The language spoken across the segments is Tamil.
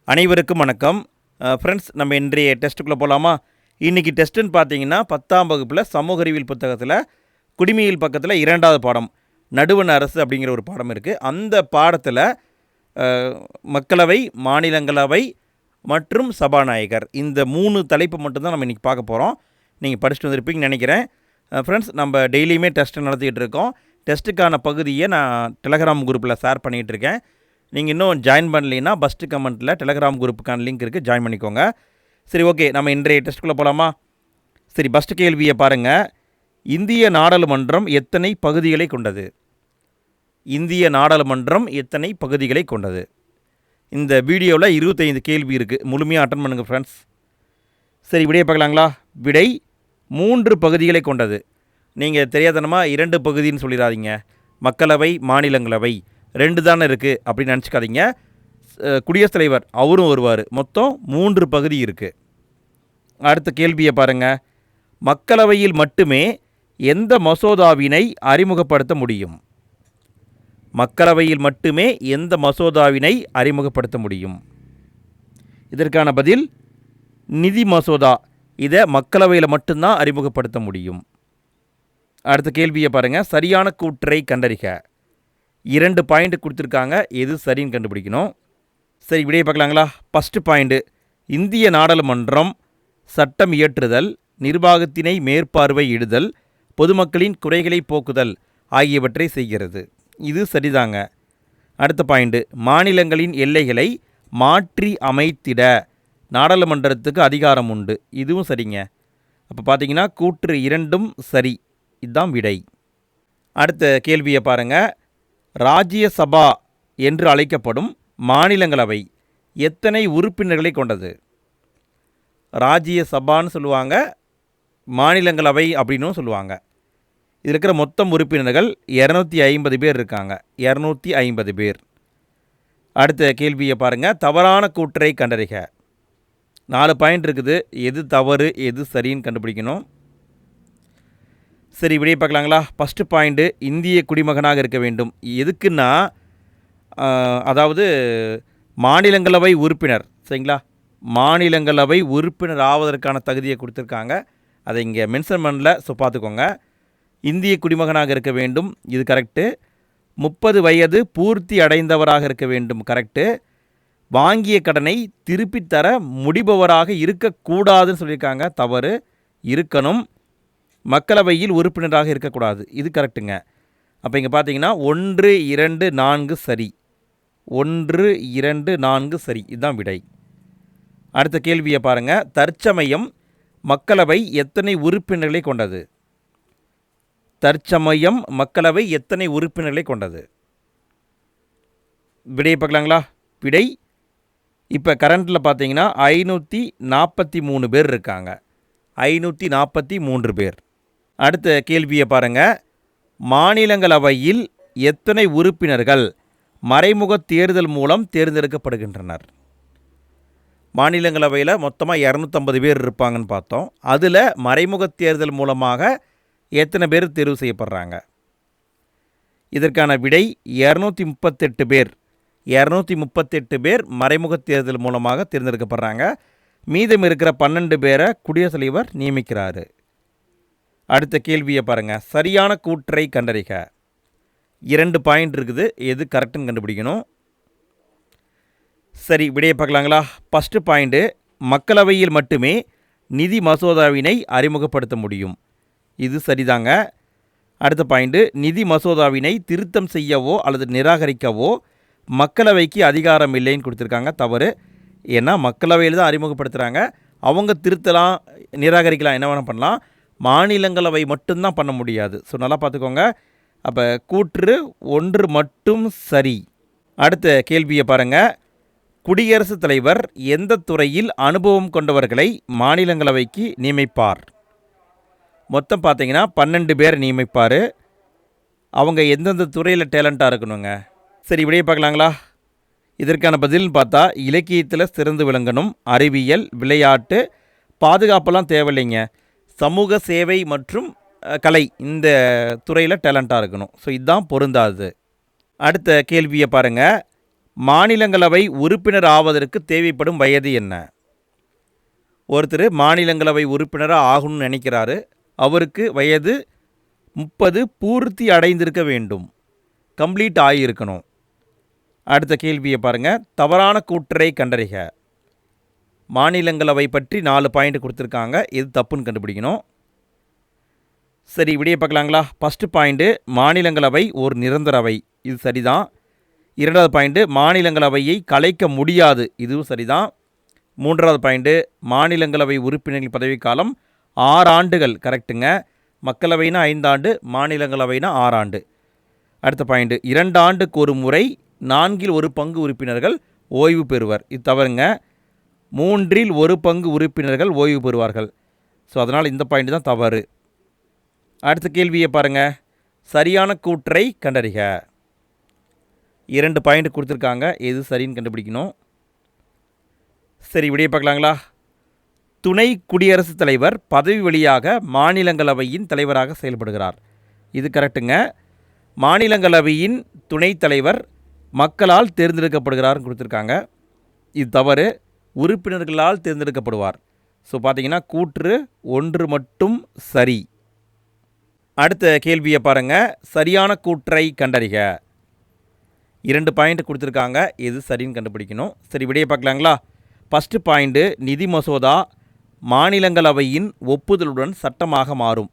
அனைவருக்கும் வணக்கம். ஃப்ரெண்ட்ஸ், நம்ம இன்றைய டெஸ்ட்டுக்குள்ளே போகலாமா? இன்றைக்கி டெஸ்ட்டுன்னு பார்த்தீங்கன்னா 10ஆம் வகுப்பில் சமூக அறிவியல் புத்தகத்தில் குடிமையியல் பக்கத்தில் 2வது பாடம் நடுவண் அரசு அப்படிங்கிற ஒரு பாடம் இருக்குது. அந்த பாடத்தில் மக்களவை, மாநிலங்களவை மற்றும் சபாநாயகர் இந்த 3 தலைப்பு மட்டும்தான் நம்ம இன்றைக்கி பார்க்க போகிறோம். நீங்கள் படிச்சுட்டு வந்திருப்பீங்கன்னு நினைக்கிறேன். ஃப்ரெண்ட்ஸ், நம்ம டெய்லியுமே டெஸ்ட்டு நடத்திக்கிட்டு இருக்கோம். டெஸ்ட்டுக்கான பகுதியை நான் டெலகிராம் குரூப்பில் ஷேர் பண்ணிகிட்ருக்கேன். நீங்கள் இன்னும் ஜாயின் பண்ணலைன்னா ஃபஸ்ட்டு கமெண்ட்டில் டெலகிராம் குரூப்புக்கான லிங்க் இருக்குது, ஜாயின் பண்ணிக்கோங்க. சரி, ஓகே, நம்ம இன்றைய டெஸ்ட்டுக்குள்ளே போகலாமா? சரி, ஃபஸ்ட்டு கேள்வியை பாருங்கள். இந்திய நாடாளுமன்றம் எத்தனை பகுதிகளை கொண்டது? இந்திய நாடாளுமன்றம் எத்தனை பகுதிகளை கொண்டது? இந்த வீடியோவில் 25 கேள்வி இருக்குது. முழுமையாக அட்டன் பண்ணுங்கள் ஃப்ரெண்ட்ஸ். சரி, விடையை பார்க்கலாங்களா? விடை 3 பகுதிகளை கொண்டது. நீங்கள் தெரியாதனமாக 2 பகுதின்னு சொல்லிடாதீங்க. மக்களவை, மாநிலங்களவை 2 தானே இருக்குது அப்படின்னு நினச்சிக்காதீங்க. குடியரசுத் தலைவர் அவரும் வருவார். மொத்தம் 3 பகுதி இருக்குது. அடுத்த கேள்வியை பாருங்கள். மக்களவையில் மட்டுமே எந்த மசோதாவினை அறிமுகப்படுத்த முடியும்? மக்களவையில் மட்டுமே எந்த மசோதாவினை அறிமுகப்படுத்த முடியும்? இதற்கான பதில் நிதி மசோதா. இதை மக்களவையில் மட்டும்தான் அறிமுகப்படுத்த முடியும். அடுத்த கேள்வியை பாருங்கள். சரியான கூற்றை கண்டறிக. 2 பாயிண்ட் கொடுத்துருக்காங்க. எது சரின்னு கண்டுபிடிக்கணும். சரி, விடையை பார்க்கலாங்களா? ஃபஸ்ட்டு பாயிண்ட்டு, இந்திய நாடாளுமன்றம் சட்டம் இயற்றுதல், நிர்வாகத்தினை மேற்பார்வையிடுதல், பொதுமக்களின் குறைகளை போக்குதல் ஆகியவற்றை செய்கிறது. இது சரிதாங்க. அடுத்த பாயிண்ட்டு, மாநிலங்களின் எல்லைகளை மாற்றி அமைத்திட நாடாளுமன்றத்துக்கு அதிகாரம் உண்டு. இதுவும் சரிங்க. அப்போ பார்த்தீங்கன்னா கூற்று 2ம் சரி. இதுதான் விடை. அடுத்த கேள்வியை பாருங்கள். ராஜ்யசபா என்று அழைக்கப்படும் மாநிலங்களவை எத்தனை உறுப்பினர்களை கொண்டது? ராஜ்யசபான்னு சொல்லுவாங்க, மாநிலங்களவை அப்படின்னும் சொல்லுவாங்க. இதில் இருக்கிற மொத்தம் உறுப்பினர்கள் 250 பேர் இருக்காங்க. 250 பேர். அடுத்த கேள்வியை பாருங்கள். தவறான கூற்றை கண்டறிக. 4 பாயிண்ட் இருக்குது. எது தவறு, எது சரின்னு கண்டுபிடிக்கணும். சரி, விடையை பார்க்கலாங்களா? ஃபஸ்ட்டு பாயிண்ட்டு, இந்திய குடிமகனாக இருக்க வேண்டும். எதுக்குன்னா, அதாவது மாநிலங்களவை உறுப்பினர், சரிங்களா? மாநிலங்களவை உறுப்பினர் ஆவதற்கான தகுதியை கொடுத்துருக்காங்க. அதை இங்கே மென்ஷன் பண்ணல, ஸோ பார்த்துக்கோங்க. இந்திய குடிமகனாக இருக்க வேண்டும், இது கரெக்டு. 30 வயது பூர்த்தி அடைந்தவராக இருக்க வேண்டும், கரெக்டு. வாங்கிய கடனை திருப்பித் தர முடிபவராக இருக்கக்கூடாதுன்னு சொல்லியிருக்காங்க, தவறு. இருக்கணும். மக்களவையில் உறுப்பினராக இருக்கக்கூடாது, இது கரெக்டுங்க. அப்போ இங்கே பார்த்தீங்கன்னா 1, 2, 4 சரி. 1, 2, 4 சரி. இதுதான் விடை. அடுத்த கேள்வியை பாருங்கள். தற்சமயம் மக்களவை எத்தனை உறுப்பினர்களை கொண்டது? தற்சமயம் மக்களவை எத்தனை உறுப்பினர்களை கொண்டது? விடையை பார்க்கலாங்களா? விடை இப்போ கரண்ட்டில் பார்த்தீங்கன்னா 543 பேர் இருக்காங்க. 543 பேர். அடுத்த கேள்வியை பாருங்கள். மாநிலங்களவையில் எத்தனை உறுப்பினர்கள் மறைமுக தேர்தல் மூலம் தேர்ந்தெடுக்கப்படுகின்றனர்? மாநிலங்களவையில் மொத்தமாக 250 பேர் இருப்பாங்கன்னு பார்த்தோம். அதில் மறைமுக தேர்தல் மூலமாக எத்தனை பேர் தேர்வு செய்யப்படுறாங்க? இதற்கான விடை 238 பேர். 238 பேர் மறைமுக தேர்தல் மூலமாக தேர்ந்தெடுக்கப்படுறாங்க. மீதம் இருக்கிற 12 பேரை குடியரசுத் தலைவர் நியமிக்கிறாரு. அடுத்த கேள்வியை பாருங்கள். சரியான கூற்றை கண்டறிக. 2 பாயிண்ட் இருக்குது. எது கரெக்டுன்னு கண்டுபிடிக்கணும். சரி, விடையை பார்க்கலாங்களா? ஃபஸ்ட்டு பாயிண்ட்டு, மக்களவையில் மட்டுமே நிதி மசோதாவினை அறிமுகப்படுத்த முடியும். இது சரிதாங்க. அடுத்த பாயிண்ட்டு, நிதி மசோதாவினை திருத்தம் செய்யவோ அல்லது நிராகரிக்கவோ மக்களவைக்கு அதிகாரம் இல்லைன்னு கொடுத்துருக்காங்க, தவறு. ஏன்னா மக்களவையில் தான் அறிமுகப்படுத்துகிறாங்க. அவங்க திருத்தலாம், நிராகரிக்கலாம், என்ன வேணால் பண்ணலாம். மாநிலங்களவை மட்டும்தான் பண்ண முடியாது. ஸோ நல்லா பார்த்துக்கோங்க. அப்போ கூற்று 1 மட்டும் சரி. அடுத்த கேள்வியை பாருங்கள். குடியரசுத் தலைவர் எந்த துறையில் அனுபவம் கொண்டவர்களை மாநிலங்களவைக்கு நியமிப்பார்? மொத்தம் பார்த்தீங்கன்னா 12 பேர் நியமிப்பார். அவங்க எந்தெந்த துறையில் டேலண்ட்டாக இருக்கணுங்க? சரி, விடையை பார்க்கலாங்களா? இதற்கான பதில்னு பார்த்தா இலக்கியத்தில் சிறந்து விளங்கணும், அறிவியல், விளையாட்டு, பாதுகாப்பெல்லாம் தேவையில்லைங்க. சமூக சேவை மற்றும் கலை இந்த துறையில் டேலண்ட்டாக இருக்கணும். ஸோ இதுதான் பொருந்தாது. அடுத்த கேள்வியை பாருங்கள். மாநிலங்களவை உறுப்பினர் ஆவதற்கு தேவைப்படும் வயது என்ன? ஒருத்தர் மாநிலங்களவை உறுப்பினராக ஆகணும்னு நினைக்கிறாரு. அவருக்கு வயது 30 பூர்த்தி அடைந்திருக்க வேண்டும். கம்ப்ளீட் ஆகியிருக்கணும். அடுத்த கேள்வியை பாருங்கள். தவறான கூற்றை கண்டறிக. மாநிலங்களவை பற்றி 4 பாயிண்ட் கொடுத்துருக்காங்க. இது தப்புன்னு கண்டுபிடிக்கணும். சரி, விடையை பார்க்கலாங்களா? ஃபஸ்ட்டு பாயிண்ட்டு, மாநிலங்களவை ஒரு நிரந்தர அவை. இது சரிதான். 2வது பாயிண்ட்டு, மாநிலங்களவையை கலைக்க முடியாது. இதுவும் சரிதான். 3வது பாயிண்ட்டு, மாநிலங்களவை உறுப்பினர்களின் பதவிக்காலம் 6 ஆண்டுகள். கரெக்டுங்க. மக்களவைனா 5 ஆண்டு, மாநிலங்களவைனா 6 ஆண்டு. அடுத்த பாயிண்ட்டு, 2 ஆண்டுக்கு ஒரு முறை 4/1 உறுப்பினர்கள் ஓய்வு பெறுவர். இது தவறுங்க. 3/1 உறுப்பினர்கள் ஓய்வு பெறுவார்கள். ஸோ அதனால் இந்த பாயிண்ட் தான் தவறு. அடுத்த கேள்வியை பாருங்கள். சரியான கூற்றை கண்டறிக. 2 பாயிண்ட் கொடுத்துருக்காங்க. எது சரின்னு கண்டுபிடிக்கணும். சரி, விடையை பார்க்கலாங்களா? துணை குடியரசுத் தலைவர் பதவி வழியாக மாநிலங்களவையின் தலைவராக செயல்படுகிறார். இது கரெக்டுங்க. மாநிலங்களவையின் துணைத் தலைவர் மக்களால் தேர்ந்தெடுக்கப்படுகிறார்னு கொடுத்துருக்காங்க. இது தவறு. உறுப்பினர்களால் தேர்ந்தெடுக்கப்படுவார். ஸோ பார்த்தீங்கன்னா கூற்று 1 மட்டும் சரி. அடுத்த கேள்வியை பாருங்கள். சரியான கூற்றை கண்டறிக. 2 பாயிண்ட் கொடுத்துருக்காங்க. எது சரின்னு கண்டுபிடிக்கணும். சரி, விடையை பார்க்கலாங்களா? ஃபஸ்ட்டு பாயிண்ட்டு, நிதி மசோதா மாநிலங்களவையின் ஒப்புதலுடன் சட்டமாக மாறும்.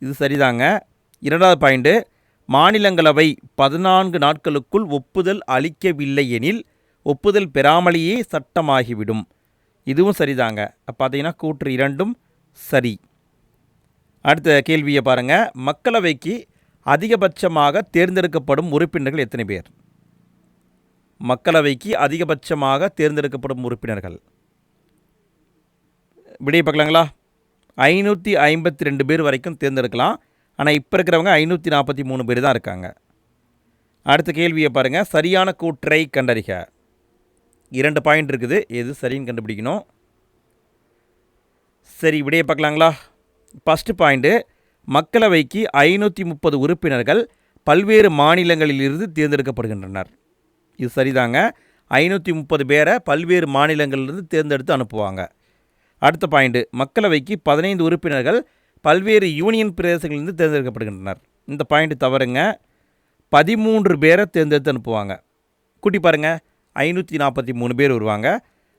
இது சரிதாங்க. 2வது பாயிண்ட்டு, மாநிலங்களவை 14 நாட்களுக்குள் ஒப்புதல் அளிக்கவில்லை எனில் ஒப்புதல் பெறாமலேயே சட்டமாகிவிடும். இதுவும் சரிதாங்க. பார்த்தீங்கன்னா கூற்று 2ம் சரி. அடுத்த கேள்வியை பாருங்கள். மக்களவைக்கு அதிகபட்சமாக தேர்ந்தெடுக்கப்படும் உறுப்பினர்கள் எத்தனை பேர்? மக்களவைக்கு அதிகபட்சமாக தேர்ந்தெடுக்கப்படும் உறுப்பினர்கள் விடையை பார்க்கலாங்களா? 552 பேர் வரைக்கும் தேர்ந்தெடுக்கலாம். ஆனால் இப்போ இருக்கிறவங்க 543 பேர் தான் இருக்காங்க. அடுத்த கேள்வியை பாருங்கள். சரியான கூற்றை கண்டறிக. 2 பாயிண்ட் இருக்குது. எது சரின்னு கண்டுபிடிக்கணும். சரி, விடையை பார்க்கலாங்களா? ஃபஸ்ட்டு பாயிண்ட்டு, மக்களவைக்கு 530 உறுப்பினர்கள் பல்வேறு மாநிலங்களிலிருந்து தேர்ந்தெடுக்கப்படுகின்றனர். இது சரிதாங்க. 530 பேரை பல்வேறு மாநிலங்களிலிருந்து தேர்ந்தெடுத்து அனுப்புவாங்க. அடுத்த பாயிண்ட்டு, மக்களவைக்கு 15 உறுப்பினர்கள் பல்வேறு யூனியன் பிரதேசங்களிலிருந்து தேர்ந்தெடுக்கப்படுகின்றனர். இந்த பாயிண்ட் தவறுங்க. 13 பேரை தேர்ந்தெடுத்து அனுப்புவாங்க. கூட்டி பாருங்கள், 543 பேர் வருவாங்க.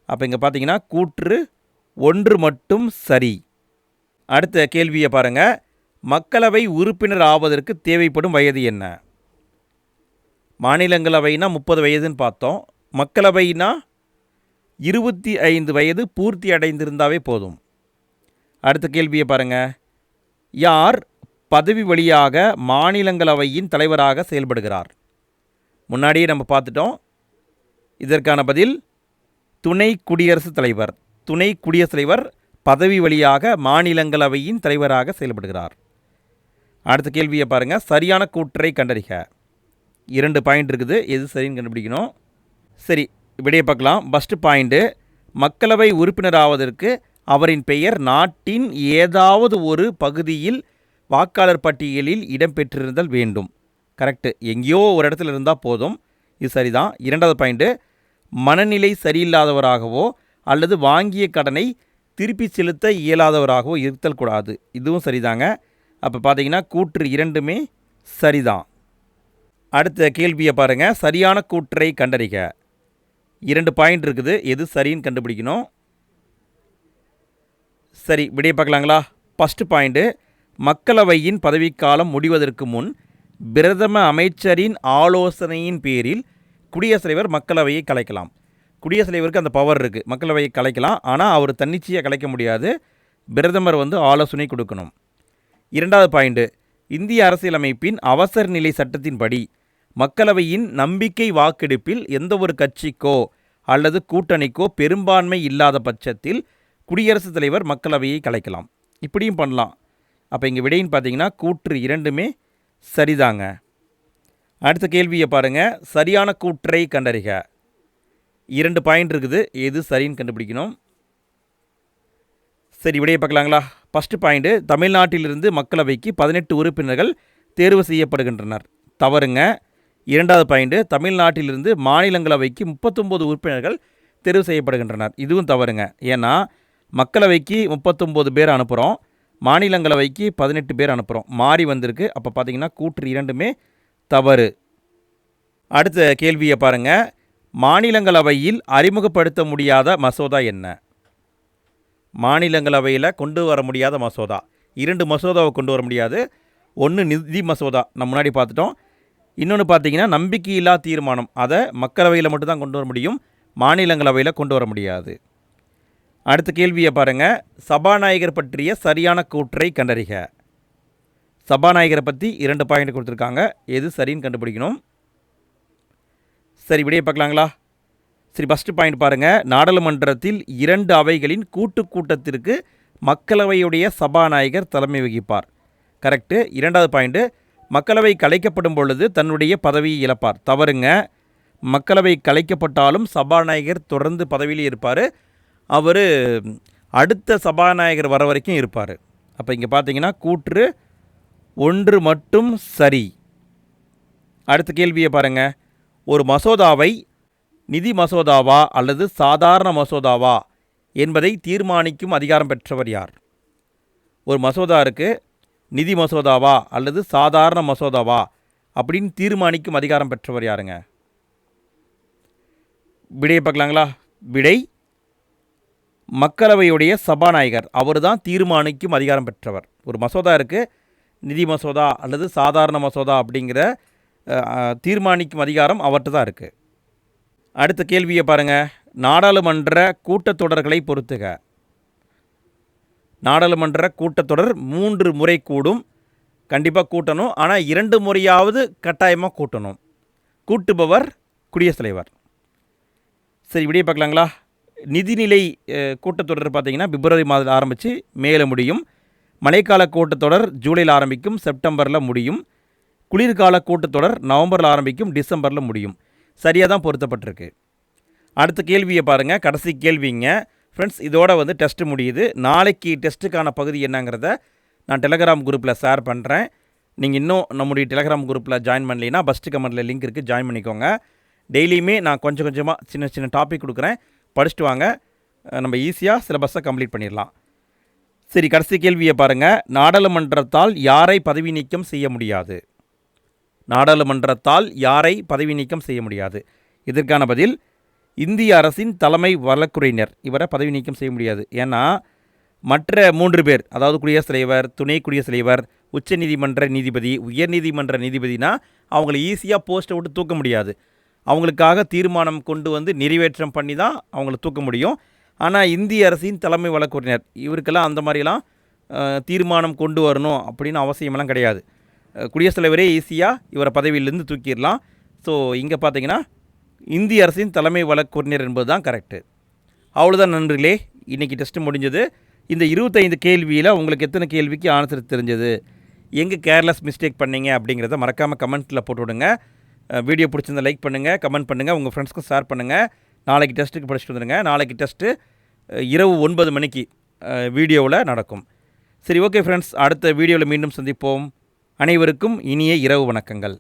அப்போ இங்கே பார்த்தீங்கன்னா கூற்று 1 மட்டும் சரி. அடுத்த கேள்வியை பாருங்கள். மக்களவை உறுப்பினர் ஆவதற்கு தேவைப்படும் வயது என்ன? மாநிலங்களவைனா 30 வயதுன்னு பார்த்தோம். மக்களவைனா 25 வயது பூர்த்தி அடைந்திருந்தாவே போதும். அடுத்த கேள்வியை பாருங்கள். யார் பதவி வழியாக மாநிலங்களவையின் தலைவராக செயல்படுகிறார்? முன்னாடியே நம்ம பார்த்துட்டோம். இதற்கான பதில் துணை குடியரசுத் தலைவர். துணை குடியரசுத் தலைவர் பதவி வழியாக மாநிலங்களவையின் தலைவராக செயல்படுகிறார். அடுத்த கேள்வியை பாருங்கள். சரியான கூற்றை கண்டறிக. 2 பாயிண்ட் இருக்குது. எது சரின்னு கண்டுபிடிக்கணும். சரி, விடையை பார்க்கலாம். ஃபஸ்ட்டு பாயிண்ட்டு, மக்களவை உறுப்பினர் ஆவதற்கு அவரின் பெயர் நாட்டின் ஏதாவது ஒரு பகுதியில் வாக்காளர் பட்டியலில் இடம்பெற்றிருந்தல் வேண்டும். கரெக்டு. எங்கேயோ ஒரு இடத்துல இருந்தால் போதும். இது சரிதான். 2வது பாயிண்ட்டு, மனநிலை சரியில்லாதவராகவோ அல்லது வாங்கிய கடனை திருப்பி செலுத்த இயலாதவராகவோ இருத்தல் கூடாது. இதுவும் சரிதாங்க. அப்போ பார்த்தீங்கன்னா கூற்று 2மே சரிதான். அடுத்த கேள்வியை பாருங்கள். சரியான கூற்றை கண்டறிக. 2 பாயிண்ட் இருக்குது. எது சரின்னு கண்டுபிடிக்கணும். சரி, விடையை பார்க்கலாங்களா? ஃபஸ்ட்டு பாயிண்ட்டு, மக்களவையின் பதவிக்காலம் முடிவதற்கு முன் பிரதம அமைச்சரின் ஆலோசனையின் பேரில் குடியரசுத் தலைவர் மக்களவையை கலைக்கலாம். குடியரசுத் தலைவருக்கு அந்த பவர் இருக்குது. மக்களவையை கலைக்கலாம். ஆனால் அவர் தன்னிச்சையாக கலைக்க முடியாது. பிரதமர் ஆலோசனை கொடுக்கணும். 2வது பாயிண்ட்டு, இந்திய அரசியலமைப்பின் அவசர நிலை சட்டத்தின்படி மக்களவையின் நம்பிக்கை வாக்கெடுப்பில் எந்த ஒரு கட்சிக்கோ அல்லது கூட்டணிக்கோ பெரும்பான்மை இல்லாத பட்சத்தில் குடியரசுத் தலைவர் மக்களவையை கலைக்கலாம். இப்படியும் பண்ணலாம். அப்போ இங்கே விடைன்னு பார்த்தீங்கன்னா கூற்று 2மே சரிதாங்க. அடுத்த கேள்வியை பாருங்கள். சரியான கூற்றை கண்டறிக. 2 பாயிண்ட் இருக்குது. எது சரின்னு கண்டுபிடிக்கணும். சரி, விடையை பார்க்கலாங்களா? ஃபஸ்ட்டு பாயிண்ட்டு, தமிழ்நாட்டிலிருந்து மக்களவைக்கு 18 உறுப்பினர்கள் தேர்வு செய்யப்படுகின்றனர். தவறுங்க. இரண்டாவது பாயிண்ட்டு, தமிழ்நாட்டிலிருந்து மாநிலங்களவைக்கு 39 உறுப்பினர்கள் தெரிவு செய்யப்படுகின்றனர். இதுவும் தவறுங்க. ஏன்னா மக்களவைக்கு 39 பேர் அனுப்புகிறோம், மாநிலங்களவைக்கு 18 பேர் அனுப்புகிறோம். மாறி வந்திருக்கு. அப்போ பார்த்தீங்கன்னா கூற்று இரண்டுமே தவறு. அடுத்த கேள்வியை பாருங்கள். மாநிலங்களவையில் அறிமுகப்படுத்த முடியாத மசோதா என்ன? மாநிலங்களவையில் கொண்டு வர முடியாத மசோதா 2 மசோதாவை கொண்டு வர முடியாது. ஒன்று நிதி மசோதா, நம்ம முன்னாடி பார்த்துட்டோம். இன்னொன்று பார்த்தீங்கன்னா நம்பிக்கையில்லா தீர்மானம், அதை மக்களவையில் மட்டும்தான் கொண்டு வர முடியும், மாநிலங்களவையில் கொண்டு வர முடியாது. அடுத்த கேள்வியை பாருங்கள். சபாநாயகர் பற்றிய சரியான கூற்றை கண்டறிக. சபாநாயகரை பற்றி 2 பாயிண்ட் கொடுத்துருக்காங்க. எது சரின்னு கண்டுபிடிக்கணும். சரி, விடையை பார்க்கலாங்களா? சரி, ஃபஸ்ட்டு பாயிண்ட் பாருங்கள். நாடாளுமன்றத்தில் 2 அவைகளின் கூட்டத்திற்கு மக்களவையுடைய சபாநாயகர் தலைமை வகிப்பார். கரெக்டு. இரண்டாவது பாயிண்ட்டு, மக்களவை கலைக்கப்படும் பொழுது தன்னுடைய பதவியை இழப்பார். தவறுங்க. மக்களவை கலைக்கப்பட்டாலும் சபாநாயகர் தொடர்ந்து பதவியிலே இருப்பார். அவர் அடுத்த சபாநாயகர் வர வரைக்கும் இருப்பார். அப்போ இங்கே பார்த்தீங்கன்னா கூற்று 1 மட்டும் சரி. அடுத்த கேள்வியை பாருங்கள். ஒரு மசோதாவை நிதி மசோதாவா அல்லது சாதாரண மசோதாவா என்பதை தீர்மானிக்கும் அதிகாரம் பெற்றவர் யார்? ஒரு மசோதா இருக்குது, நிதி மசோதாவா அல்லது சாதாரண மசோதாவா அப்படின்னு தீர்மானிக்கும் அதிகாரம் பெற்றவர் யாருங்க? விடையை பார்க்கலாங்களா? விடை மக்களவையுடைய சபாநாயகர். அவர் தான் தீர்மானிக்கும் அதிகாரம் பெற்றவர். ஒரு மசோதா இருக்குது, நிதி மசோதா அல்லது சாதாரண மசோதா அப்படிங்கிற தீர்மானிக்கும் அதிகாரம் அவர்கிட்ட தான் இருக்குது. அடுத்த கேள்வியை பாருங்கள். நாடாளுமன்ற கூட்டத்தொடர்களை பொறுத்துக. நாடாளுமன்ற கூட்டத்தொடர் 3 முறை கூடும். கண்டிப்பாக கூட்டணும். ஆனால் 2 முறையாவது கட்டாயமாக கூட்டணும். கூட்டுபவர் குடியரசுத் தலைவர். சரி, விடையை பார்க்கலாங்களா? நிதிநிலை கூட்டத்தொடர் பார்த்திங்கன்னா பிப்ரவரி மாதத்தில் ஆரம்பித்து மேலே முடியும். மழைக்கால கூட்டத்தொடர் ஜூலையில் ஆரம்பிக்கும், செப்டம்பரில் முடியும். குளிர்கால கூட்டத்தொடர் நவம்பரில் ஆரம்பிக்கும், டிசம்பரில் முடியும். சரியாக தான் பொருத்தப்பட்டிருக்கு. அடுத்த கேள்வியை பாருங்கள். கடைசி கேள்விங்க ஃப்ரெண்ட்ஸ். இதோட டெஸ்ட்டு முடியுது. நாளைக்கு டெஸ்ட்டுக்கான பகுதி என்னங்கிறத நான் டெலகிராம் குரூப்பில் ஷேர் பண்ணுறேன். நீங்கள் இன்னும் நம்முடைய டெலகிராம் குரூப்பில் ஜாயின் பண்ணலைன்னா ஃபஸ்ட்டு கமெண்ட்டில் லிங்க் இருக்குது, ஜாயின் பண்ணிக்கோங்க. டெய்லியுமே நான் கொஞ்சம் கொஞ்சமாக சின்ன டாபிக் கொடுக்குறேன், படிச்சுட்டு வாங்க. நம்ம ஈஸியாக சிலபஸை கம்ப்ளீட் பண்ணிடலாம். சரி, கடைசி கேள்வியை பாருங்கள். நாடாளுமன்றத்தால் யாரை பதவி நீக்கம் செய்ய முடியாது? நாடாளுமன்றத்தால் யாரை பதவி நீக்கம் செய்ய முடியாது? இதற்கான பதில் இந்திய அரசின் தலைமை வழக்குரைஞர். இவரை பதவி நீக்கம் செய்ய முடியாது. ஏன்னா மற்ற 3 பேர், அதாவது குடியரசுத் தலைவர், துணை குடியரசுத் தலைவர், உச்சநீதிமன்ற நீதிபதி, உயர்நீதிமன்ற நீதிபதினா அவங்களை ஈஸியாக போஸ்ட்டை விட்டு தூக்க முடியாது. அவங்களுக்காக தீர்மானம் கொண்டு நிறைவேற்றம் பண்ணி தான் அவங்கள தூக்க முடியும். ஆனால் இந்திய அரசின் தலைமை வழக்குரைஞர் இவருக்கெல்லாம் அந்த மாதிரிலாம் தீர்மானம் கொண்டு வரணும் அப்படின்னு அவசியமெல்லாம் கிடையாது. குடியரசுத் தலைவரே ஈஸியாக இவரை பதவியிலேருந்து தூக்கிடலாம். ஸோ இங்கே பார்த்தீங்கன்னா இந்திய அரசின் தலைமை வழக்குரைஞர் என்பது தான் கரெக்டு. அவ்வளோதான் நண்பர்களே, இன்றைக்கி டெஸ்ட்டு முடிஞ்சது. இந்த 25 கேள்வியில் உங்களுக்கு எத்தனை கேள்விக்கு ஆன்சர் தெரிஞ்சது, எங்கே கேர்லெஸ் மிஸ்டேக் பண்ணீங்க அப்படிங்கிறத மறக்காமல் கமெண்ட்டில் போட்டு விடுங்க. வீடியோ பிடிச்சிருந்தா லைக் பண்ணுங்கள், கமெண்ட் பண்ணுங்கள், உங்கள் ஃப்ரெண்ட்ஸ்க்கும் ஷேர் பண்ணுங்கள். நாளைக்கு டெஸ்ட்டுக்கு படிச்சுட்டு வந்துடுங்க. நாளைக்கு டெஸ்ட்டு இரவு 9 மணிக்கு வீடியோவில் நடக்கும். சரி, ஓகே ஃப்ரெண்ட்ஸ், அடுத்த வீடியோவில் மீண்டும் சந்திப்போம். அனைவருக்கும் இனிய இரவு வணக்கங்கள்.